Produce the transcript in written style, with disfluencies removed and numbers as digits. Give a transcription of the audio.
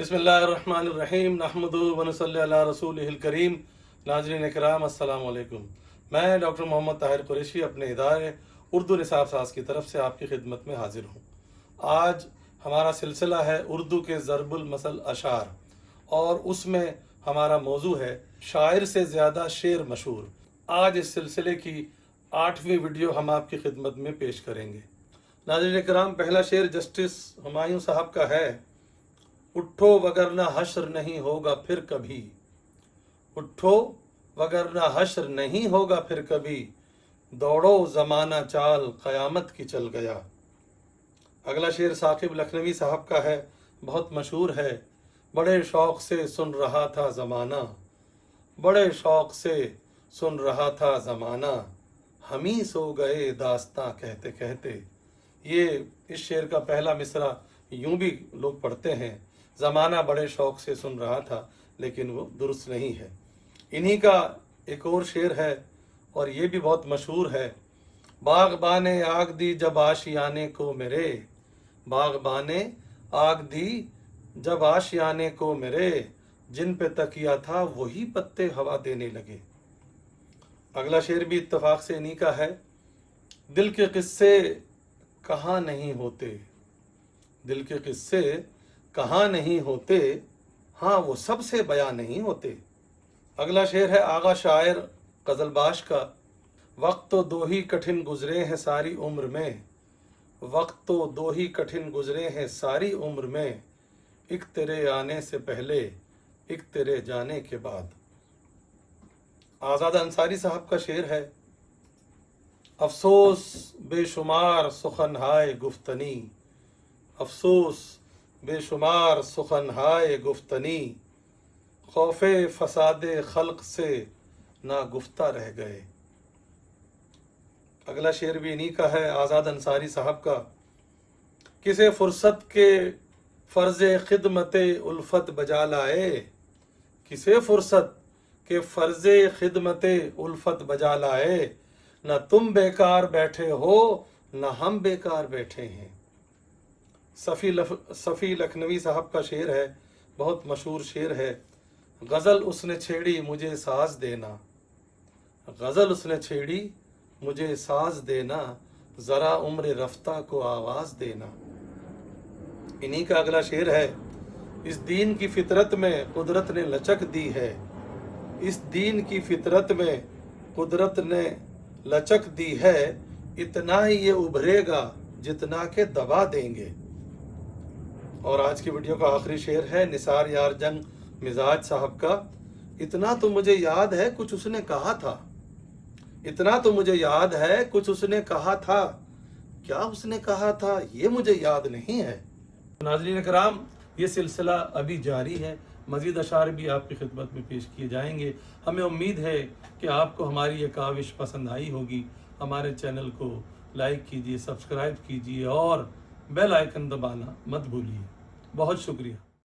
बिस्मिल्लाहिर्रहमानिर्रहीम नहमदुहु व नसल्ली अला रसूलिहिल करीम। नाज़रीन इकराम अस्सलाम वालेकुम। मैं डॉक्टर मोहम्मद ताहिर कुरैशी अपने इदारे उर्दू निसाब साज की तरफ से आपकी खिदमत में हाजिर हूँ। आज हमारा सिलसिला है उर्दू के ज़रबुल मसल अशार और उसमें हमारा मौजू है शायर से ज़्यादा शेर मशहूर। आज इस सिलसिले की 8वीं वीडियो हम आपकी खिदमत में पेश करेंगे। नाज़रीन इकराम, पहला शेर जस्टिस हुमायूं साहब का है। उठो वगरना हश्र नहीं होगा फिर कभी, उठो वगरना हश्र नहीं होगा फिर कभी, दौड़ो ज़माना चाल क़यामत की चल गया। अगला शेर साकिब लखनवी साहब का है, बहुत मशहूर है। बड़े शौक़ से सुन रहा था ज़माना, बड़े शौक़ से सुन रहा था ज़माना, हम ही सो गए दास्तां कहते कहते। ये इस शेर का पहला मिसरा यूं भी लोग पढ़ते हैं, ज़माना बड़े शौक़ से सुन रहा था, लेकिन वो दुरुस्त नहीं है। इन्हीं का एक और शेर है और ये भी बहुत मशहूर है। बाग़बाने आग दी जब आशियाने को मेरे, बाग़बाने आग दी जब आशियाने को मेरे, जिन पे तकिया था वही पत्ते हवा देने लगे। अगला शेर भी इत्तफाक से इन्हीं का है। दिल के किस्से कहाँ नहीं होते, दिल के किस्से कहाँ नहीं होते, हाँ वो सबसे बयां नहीं होते। अगला शेर है आगा शायर गज़लबाश का। वक्त तो दो ही कठिन गुजरे हैं सारी उम्र में, वक्त तो दो ही कठिन गुजरे हैं सारी उम्र में, एक तेरे आने से पहले एक तेरे जाने के बाद। आज़ाद अंसारी साहब का शेर है। अफसोस बेशुमार सुखन हाय गुफ्तनी, अफसोस बेशुमार सुखन हाय गुफ्तनी, खौफे फसादे खल्क से ना गुफ्ता रह गए। अगला शेर भी इन्हीं का है, आज़ाद अंसारी साहब का। किसे फुर्सत के फ़र्ज़े खिदमते उल्फत बजा लाए, किसे फुर्सत के फ़र्ज़े खिदमते उल्फत बजा लाए, न तुम बेकार बैठे हो न हम बेकार बैठे हैं। सफ़ी लखनवी साहब का शेर है, बहुत मशहूर शेर है। गज़ल उसने छेड़ी मुझे साज देना, गज़ल उसने छेड़ी मुझे साज देना, ज़रा उम्र रफ्ता को आवाज़ देना। इन्हीं का अगला शेर है। इस दीन की फितरत में कुदरत ने लचक दी है, इस दीन की फितरत में कुदरत ने लचक दी है, इतना ही ये उभरेगा जितना के दबा देंगे। और आज की वीडियो का आखिरी शेर है निसार यार जंग मिजाज साहब का। इतना तो मुझे याद है कुछ उसने कहा था, इतना तो मुझे याद है कुछ उसने कहा था, क्या उसने कहा था ये मुझे याद नहीं है। नाज़रीन इकराम, ये सिलसिला अभी जारी है, मज़ीद अशार भी आपकी खिदमत में पेश किए जाएंगे। हमें उम्मीद है कि आपको हमारी ये काविश पसंद आई होगी। हमारे चैनल को लाइक कीजिए, सब्सक्राइब कीजिए और बेल आइकन दबाना मत भूलिए। बहुत शुक्रिया।